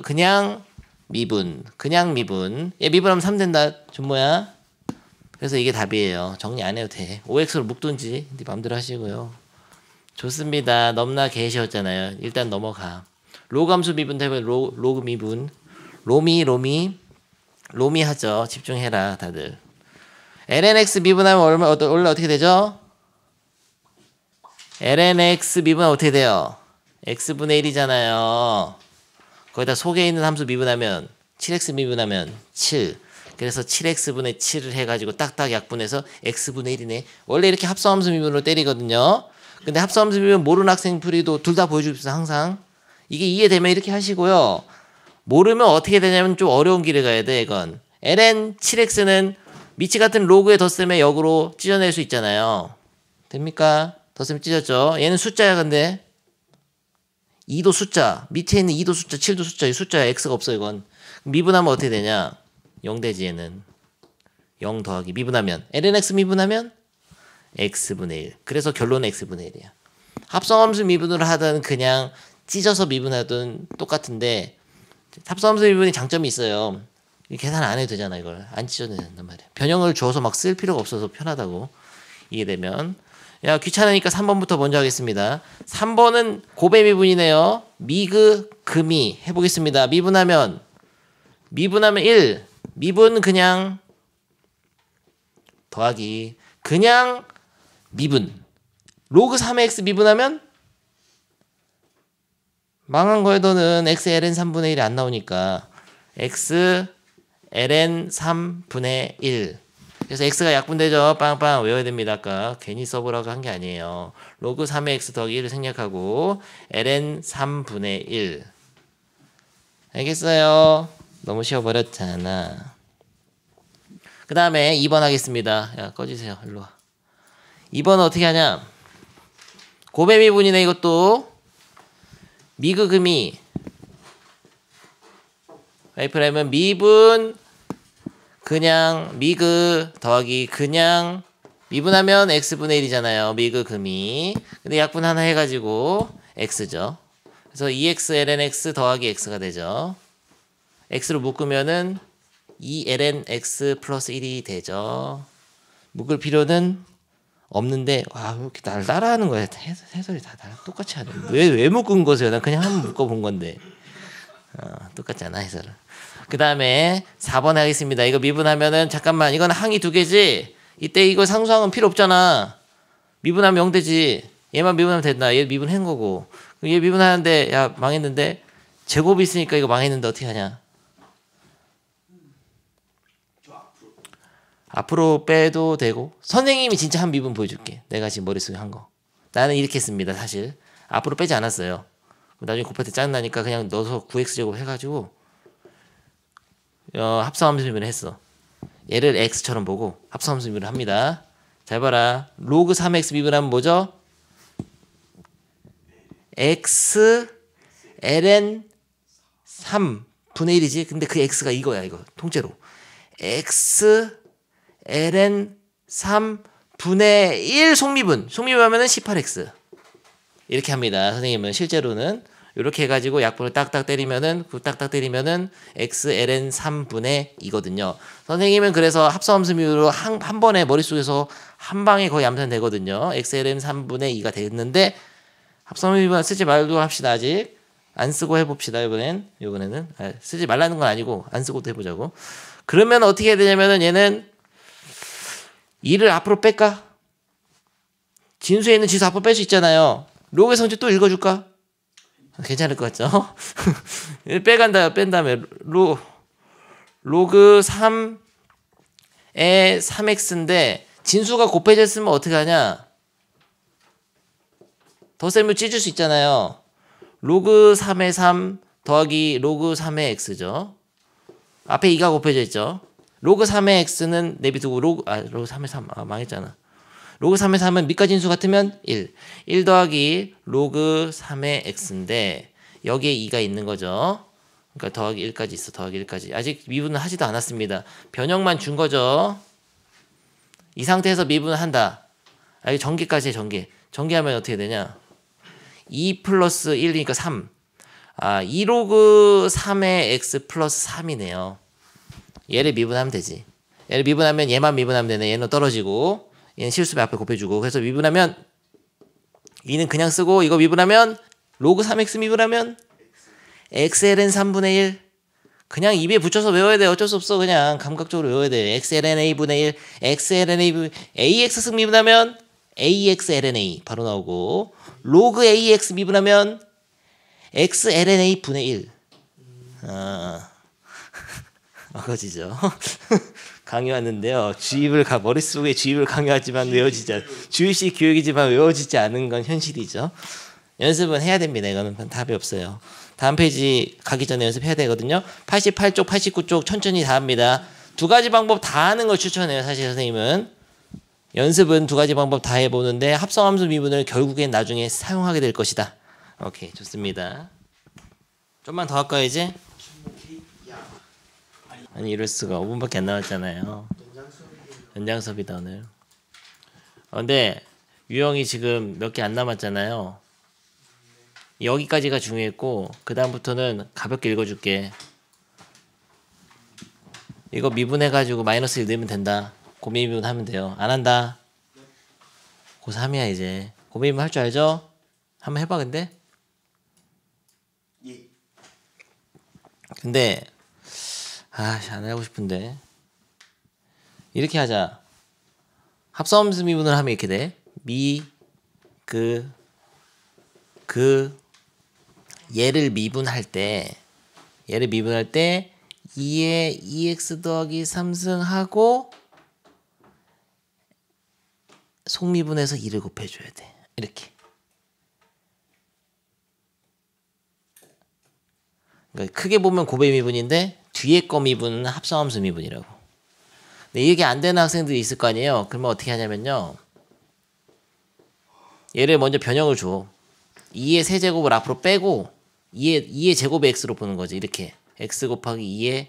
그냥 미분 얘 미분하면 3 된다. 준모야. 그래서 이게 답이에요. 정리 안 해도 돼. 5x로 묶든지 네 맘대로 하시고요. 좋습니다. 넘나 개시였잖아요. 일단 넘어가. 로감수 미분 되면 로그 미분. 로미 하죠. 집중해라 다들. lnx 미분하면 원래 어떻게 되죠? lnx 미분하면 어떻게 돼요? x분의 1이잖아요. 거기다 속에 있는 함수 미분하면 7x 미분하면 7. 그래서 7x분의 7을 해가지고 딱딱 약분해서 x분의 1이네. 원래 이렇게 합성함수 미분으로 때리거든요. 근데 합성함수 미분 모르는 학생 풀이도 둘 다 보여줍시다. 항상. 이게 이해되면 이렇게 하시고요. 모르면 어떻게 되냐면 좀 어려운 길을 가야 돼. 이건 ln 7x는 미치 같은 로그에 덧셈에 역으로 찢어낼 수 있잖아요. 됩니까? 덧셈 찢었죠. 얘는 숫자야. 근데 2도 숫자, 밑에 있는 2도 숫자, 7도 숫자, 이 숫자야. x가 없어. 이건 미분하면 어떻게 되냐? 0 되지. 얘는 0 더하기 미분하면 lnx 미분하면 x분의 1. 그래서 결론은 x분의 1이야. 합성함수 미분을 하든 그냥 찢어서 미분하든 똑같은데 합성함수 미분이 장점이 있어요. 계산 안 해도 되잖아. 이걸 안 찢어도 된단 말이야. 변형을 줘서 막 쓸 필요가 없어서 편하다고. 이해되면 야 귀찮으니까 3번부터 먼저 하겠습니다. 3번은 고배 미분이네요. 미그 금이 해보겠습니다. 미분하면 1 미분 그냥 더하기 그냥 미분 로그 3의 x 미분하면 망한 거에 너는 x ln 3분의 1이 안 나오니까 x ln 3분의 1. 그래서 x가 약분되죠. 빵빵 외워야 됩니다. 아까 괜히 써보라고 한 게 아니에요. 로그 3의 x 더하기 1을 생략하고 ln 3분의 1. 알겠어요? 너무 쉬워버렸잖아. 그 다음에 2번 하겠습니다. 야 꺼지세요. 일로 와. 2번은 어떻게 하냐. 고배 미분이네. 이것도 미그금이 와이프라면 미분 그냥 미그 더하기 그냥 미분하면 x분의 1이잖아요. 미그금이. 근데 약분 하나 해가지고 x죠. 그래서 2x ln x 더하기 x가 되죠. x로 묶으면은 2ln x 플러스 1이 되죠. 묶을 필요는 없는데 와 왜 이렇게 날 따라하는 거야. 해설이 다 똑같이 하네. 왜 묶은 거세요? 난 그냥 한번 묶어본 건데 똑같지 않아 해설을. 그 다음에 4번 하겠습니다. 이거 미분하면은 잠깐만 이건 항이 2개지. 이때 이거 상수항은 필요 없잖아. 미분하면 0 되지. 얘만 미분하면 된다. 얘 미분한 거고. 얘 미분하는데 야 망했는데 제곱이 있으니까 이거 망했는데 어떻게 하냐. 앞으로 빼도 되고 선생님이 진짜 한 미분 보여줄게. 내가 지금 머릿속에 한 거. 나는 이렇게 했습니다. 사실 앞으로 빼지 않았어요. 나중에 곱할 때 짜증나니까 그냥 넣어서 9x제곱 해가지고 합성함수 미분을 했어. 얘를 x처럼 보고 합성함수 미분을 합니다. 잘 봐라. 로그 3x 미분하면 뭐죠? x ln 3분의 1이지. 근데 그 x가 이거야. 이거 통째로 x ln 3분의 1 속미분하면은 18x 이렇게 합니다. 선생님은 실제로는 이렇게 해가지고 약분을 딱딱 때리면은 x ln 3분의 2거든요. 선생님은 그래서 합성함수 미분으로 한 번에 머릿속에서 한 방에 거의 암산 되거든요. x ln 3분의 2가 됐는데 합성함수 미분 쓰지 말고 합시다. 아직 안 쓰고 해봅시다. 이번에는 쓰지 말라는 건 아니고 안 쓰고도 해보자고. 그러면 어떻게 해야 되냐면은 얘는 2를 앞으로 뺄까? 진수에 있는 지수 앞으로 뺄 수 있잖아요. 로그의 성질 또 읽어줄까? 괜찮을 것 같죠? 뺀 다음에 로그 3에 3x인데 진수가 곱해졌으면 어떻게 하냐? 덧셈을 찢을 수 있잖아요. 로그 3의 3 더하기 로그 3의 x죠. 앞에 2가 곱해져 있죠. 로그 3의 x는 내비두고 로그 3의 3 망했잖아. 로그 3의 3은 밑과 진수 같으면 1. 1 더하기 로그 3의 x인데 여기에 2가 있는 거죠. 그러니까 더하기 1까지 있어. 더하기 1까지. 아직 미분은 하지도 않았습니다. 변형만 준 거죠. 이 상태에서 미분을 한다. 이게 전개까지 해. 전개하면 어떻게 되냐? 2 플러스 1이니까 3. 2 로그 3의 x 플러스 3이네요. 얘를 미분하면 되지. 얘를 미분하면 얘만 미분하면 되네. 얘는 떨어지고 얘는 실수배 앞에 곱해주고. 그래서 미분하면 2는 그냥 쓰고 이거 미분하면 로그 3x 미분하면 xln 3분의 1. 그냥 입에 붙여서 외워야 돼. 어쩔 수 없어. 그냥 감각적으로 외워야 돼. xln a분의 1 xln ax승 미분하면 axln a 바로 나오고 로그 ax 미분하면 xln a 분의 1. 어거지죠. 강요하는데요. 머릿속에 주입을 강요하지만 외워지지 않. 주입식 교육이지만 외워지지 않은 건 현실이죠. 연습은 해야 됩니다. 이거는 답이 없어요. 다음 페이지 가기 전에 연습해야 되거든요. 88쪽, 89쪽 천천히 다 합니다. 두 가지 방법 다 하는 걸 추천해요. 사실 선생님은. 연습은 두 가지 방법 다 해보는데 합성함수 미분을 결국엔 나중에 사용하게 될 것이다. 오케이, 좋습니다. 좀만 더 할까요 이제? 아니 이럴 수가. 5분밖에 안 남았잖아요. 연장 수업이다 오늘. 근데 유형이 지금 몇 개 안 남았잖아요. 여기까지가 중요했고 그 다음부터는 가볍게 읽어줄게. 이거 미분해가지고 마이너스 1 넣으면 된다. 고미분 하면 돼요. 안 한다. 고3이야 이제. 고미분 할 줄 알죠? 한번 해봐 근데. 예. 근데 안 하고 싶은데. 이렇게 하자. 합성함수 미분을 하면 이렇게 돼. 얘를 미분할 때 2에 2x 더하기 3승하고 속미분해서 2를 곱해줘야 돼. 이렇게. 그러니까 크게 보면 고배 미분인데 뒤에 거 미분은 합성함수 미분이라고. 근데 이게 안 되는 학생들이 있을 거 아니에요. 그러면 어떻게 하냐면요. 얘를 먼저 변형을 줘. 2의 세제곱을 앞으로 빼고 2의 제곱의 x로 보는 거지. 이렇게 x 곱하기 2의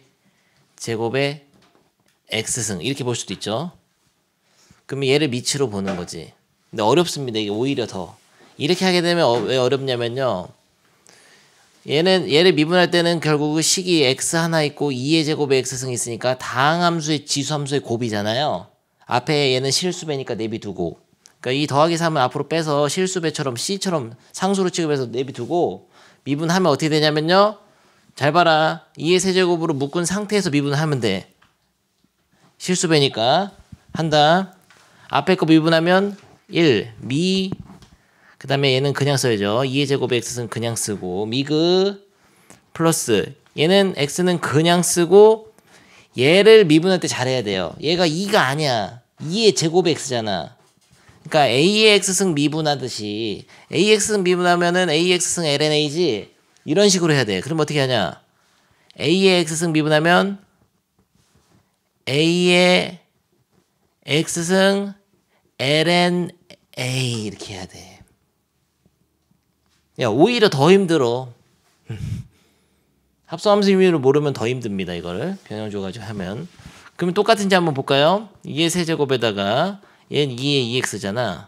제곱의 x승 이렇게 볼 수도 있죠. 그러면 얘를 미치로 보는 거지. 근데 어렵습니다. 이게 오히려 더. 이렇게 하게 되면 왜 어렵냐면요. 얘를 미분할 때는 결국 식이 x 하나 있고 2의 제곱의 x승이 있으니까 다항함수의 지수함수의 곱이잖아요. 앞에 얘는 실수배니까 내비두고, 그러니까 이 더하기 3은 앞으로 빼서 실수배처럼 c처럼 상수로 취급해서 내비두고 미분하면 어떻게 되냐면요. 잘 봐라. 2의 세제곱으로 묶은 상태에서 미분하면 돼. 실수배니까 한다. 앞에 거 미분하면 1 그 다음에 얘는 그냥 써야죠. 2의 제곱의 x는 그냥 쓰고 미그 플러스 얘는 x는 그냥 쓰고 얘를 미분할 때 잘해야 돼요. 얘가 2가 아니야. 2의 제곱의 x잖아. 그러니까 a의 x승 미분하듯이 ax승 미분하면은 ax승 lna지 이런 식으로 해야 돼. 그럼 어떻게 하냐? a의 x승 미분하면 a의 x승 lna 이렇게 해야 돼. 야, 오히려 더 힘들어. 합성함수 비밀을 모르면 더 힘듭니다. 이거를 변형 줘가지고 하면. 그러면 똑같은지 한번 볼까요? 2의 세제곱에다가 얘는 2의 2x잖아.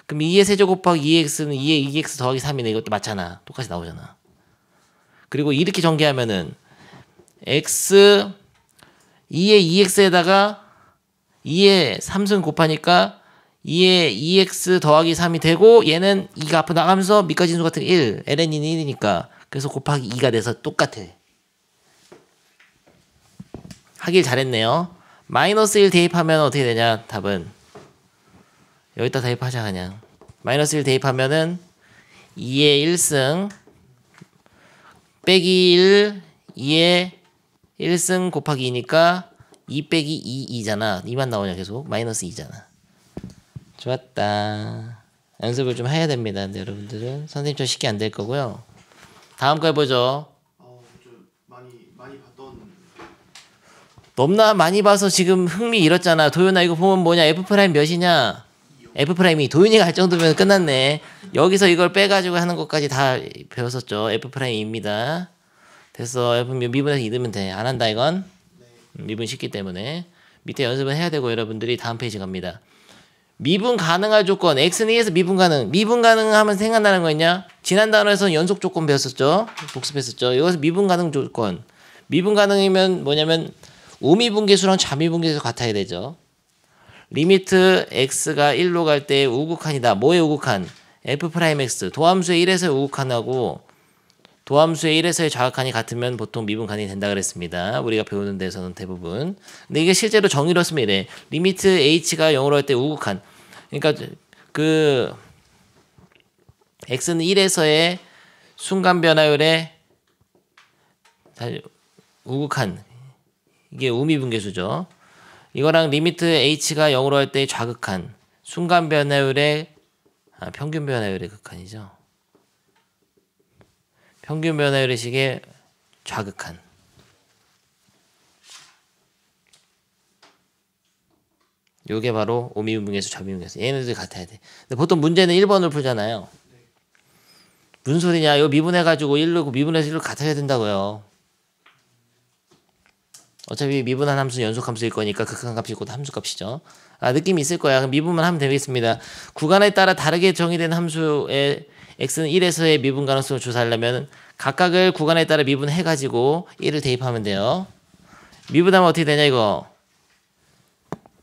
그럼 2의 세제곱 곱하기 2x는 2의 2x 더하기 3이네. 이것도 맞잖아. 똑같이 나오잖아. 그리고 이렇게 전개하면은 x 2의 2x에다가 2의 3승 곱하니까 2의 2x 더하기 3이 되고 얘는 2가 앞으로 나가면서 밑과 진수 같은 1 ln은 1이니까 그래서 곱하기 2가 돼서 똑같아. 하길 잘했네요. 마이너스 1 대입하면 어떻게 되냐? 답은 여기다 대입하자 그냥. 마이너스 1 대입하면은 2의 1승 빼기 1 2의 1승 곱하기 2니까 2 빼기 2 2잖아. 2만 나오냐 계속. 마이너스 2잖아. 좋았다. 연습을 좀 해야 됩니다. 근데 여러분들은 선생님처럼 쉽게 안 될 거고요. 다음 거 해보죠. 좀 많이 봤던. 너무나 많이 봐서 지금 흥미 잃었잖아. 도윤아 이거 보면 뭐냐? F 프라임 몇이냐? F 프라임이 도윤이가 할 정도면 끝났네. 여기서 이걸 빼가지고 하는 것까지 다 배웠었죠. F 프라임입니다. 됐어. F 미분해서 2 넣으면 돼. 안 한다 이건. 미분 쉽기 때문에 밑에 연습은 해야 되고 여러분들이 다음 페이지 갑니다. 미분 가능할 조건 x는 2에서 미분 가능. 미분 가능하면 생각나는 거 있냐? 지난 단원에서는 연속 조건 배웠었죠. 복습했었죠. 여기서 미분 가능 조건. 미분 가능이면 뭐냐면 우미분계수랑 자미분계수 같아야 되죠. 리미트 x가 1로 갈 때 우극한이다. 뭐의 우극한? f'x 도함수의 1에서의 우극한하고 도함수의 1에서의 좌극한이 같으면 보통 미분 가능이 된다 그랬습니다. 우리가 배우는 데서는 대부분. 근데 이게 실제로 정의로 쓰면 이래. 리미트 h가 0으로 할 때 우극한. 그러니까 그 x는 1에서의 순간 변화율의 우극한. 이게 우미분계수죠. 이거랑 리미트 h가 0으로 할 때 좌극한. 순간 변화율의 평균 변화율의 극한이죠. 평균 변화율의 식의 좌극한. 요게 바로 오미분계수, 좌미분계수. 얘네들 같아야 돼. 근데 보통 문제는 1번을 풀잖아요. 무슨 소리냐? 이거 미분해가지고 1로 미분해서 1로 같아야 된다고요. 어차피 미분한 함수는 연속함수일 거니까 극한값이 곧 함수값이죠. 느낌이 있을 거야. 그럼 미분만 하면 되겠습니다. 구간에 따라 다르게 정의된 함수의 x는 1에서의 미분 가능성을 조사하려면 각각을 구간에 따라 미분해가지고 1을 대입하면 돼요. 미분하면 어떻게 되냐 이거.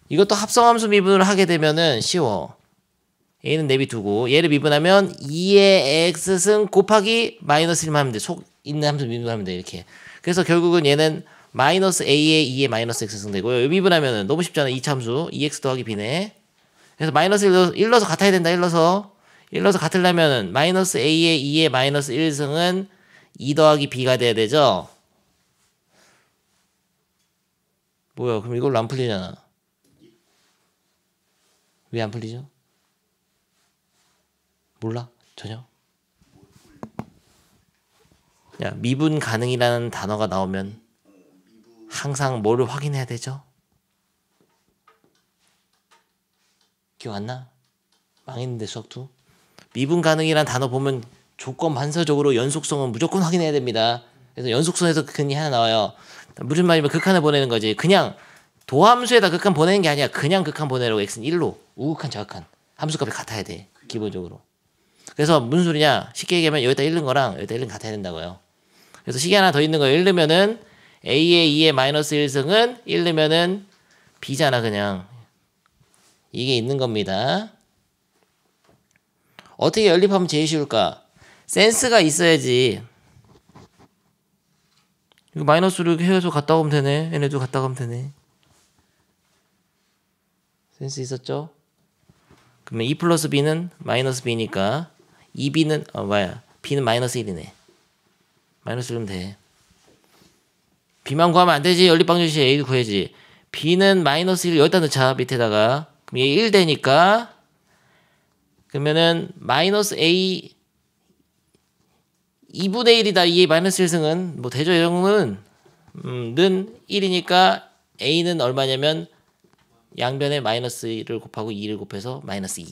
이것도 합성함수 미분을 하게 되면은 쉬워. 얘는 내비두고 얘를 미분하면 2의 x승 곱하기 마이너스 1만 하면 돼. 속 있는 함수 미분하면 돼 이렇게. 그래서 결국은 얘는 마이너스 a의 2의 마이너스 x승 되고요. 미분하면은 너무 쉽잖아. 2차 함수 2x 더하기 b네. 그래서 마이너스 1 넣어서 같아야 된다. 1 넣어서 같으려면은 마이너스 a의 2의 마이너스 1승은 2 더하기 b가 돼야 되죠. 뭐야 그럼 이걸로 안 풀리잖아. 왜 안 풀리죠? 몰라? 전혀? 야, 미분 가능이라는 단어가 나오면 항상 뭐를 확인해야 되죠? 기억 안 나? 망했는데 수학2. 미분 가능이라는 단어 보면 조건 반사적으로 연속성은 무조건 확인해야 됩니다. 그래서 연속성에서 극한이 하나 나와요. 무슨 말이면 극한을 보내는 거지. 그냥 도함수에다 극한 보내는 게 아니야. 그냥 극한 보내라고. x는 1로 우극한 좌극한 함수값이 같아야 돼. 기본적으로. 그래서 무슨 소리냐? 쉽게 얘기하면 여기다 1는 거랑 여기다 1은 같아야 된다고요. 그래서 식이 하나 더 있는 거 1 넣으면은 a의 2의 마이너스 1승은 1 넣으면은 b잖아 그냥. 이게 있는 겁니다. 어떻게 연립하면 제일 쉬울까? 센스가 있어야지. 이거 마이너스로 해서 갔다 오면 되네. 얘네도 갔다 가면 되네. 센스 있었죠? 그러면 2 플러스 b는 마이너스 b니까 2b는 b는 마이너스 1이네. 마이너스 1이면 돼. b만 구하면 안 되지. 연립방정식 a도 구해야지. b는 마이너스 1 여기다 넣자. 밑에다가. 그럼 얘 1 되니까 그러면은 마이너스 a 2분의 1이다. 이 마이너스 1승은 뭐 대조 이런 는 1이니까 a는 얼마냐면 양변에 마이너스 1을 곱하고 2를 곱해서 마이너스 2.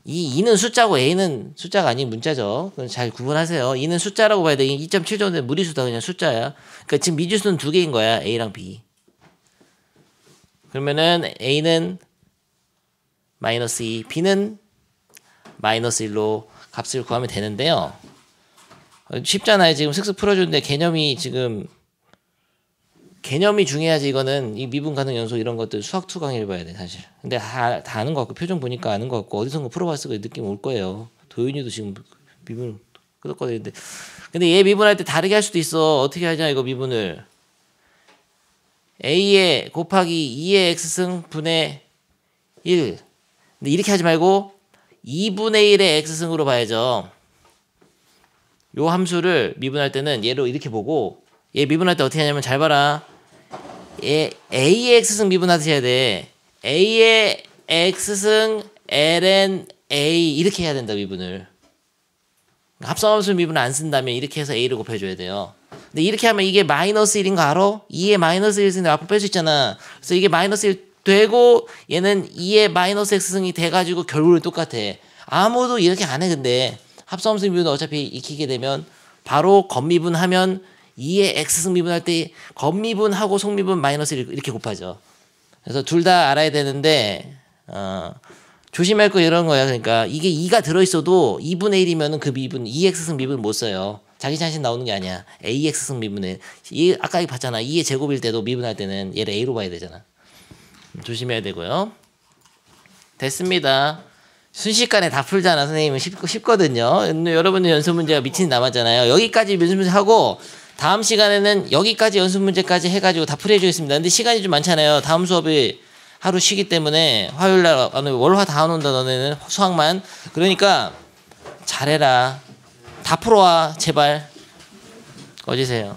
이 2는 숫자고 a는 숫자가 아닌 문자죠. 잘 구분하세요. 2는 숫자라고 봐야 돼. 2.7 정도는 무리수다. 그냥 숫자야. 그러니까 지금 미지수는 두 개인 거야. a랑 b. 그러면은 a는 마이너스 2, b는 마이너스 1로 값을 구하면 되는데요. 쉽잖아요. 지금 슥슥 풀어주는데 개념이 중요하지. 이거는 이 미분 가능 연속 이런 것들 수학2 강의를 봐야 돼 사실. 근데 다 아는 것 같고 표정 보니까 아는 것 같고 어디선가 풀어봤을 거 느낌 올 거예요. 도윤이도 지금 미분 끄덕거리는데 근데 얘 미분할 때 다르게 할 수도 있어. 어떻게 하냐 이거 미분을 A의 곱하기 2의 x승 분의 1. 근데 이렇게 하지 말고 2분의 1의 x승으로 봐야죠. 요 함수를 미분할 때는 얘로 이렇게 보고 얘 미분할 때 어떻게 하냐면 잘 봐라. 얘 A의 x승 미분하듯이 해야 돼. A의 x승 ln A 이렇게 해야 된다 미분을. 합성함수 미분을 안 쓴다면 이렇게 해서 A를 곱해줘야 돼요. 근데 이렇게 하면 이게 마이너스 1인 거 알아? 2의 마이너스 1승인데 앞으로 뺄 수 있잖아. 그래서 이게 마이너스 1 되고 얘는 2의 마이너스 x승이 돼가지고 결국은 똑같아. 아무도 이렇게 안 해. 근데 합성함수 미분은 어차피 익히게 되면 바로 겉미분하면 2의 x승 미분할 때 겉미분하고 속미분 마이너스 1 이렇게 곱하죠. 그래서 둘 다 알아야 되는데 조심할 거 이런 거야. 그러니까 이게 2가 들어있어도 2분의 1이면은 그 미분 2x승 미분 못 써요. 자기 자신 나오는 게 아니야. ax승 미분에 아까 봤잖아. 2의 제곱일 때도 미분할 때는 얘를 a로 봐야 되잖아. 조심해야 되고요. 됐습니다. 순식간에 다 풀잖아. 선생님은 쉽거든요. 여러분들 연습 문제가 미친 남았잖아요. 여기까지 연습 문제 하고 다음 시간에는 여기까지 연습 문제까지 해가지고 다 풀어주겠습니다. 근데 시간이 좀 많잖아요. 다음 수업이 하루 쉬기 때문에 화요일날 월화 다 안 온다. 너네는 수학만. 그러니까 잘해라. 다 풀어와 제발. 꺼지세요.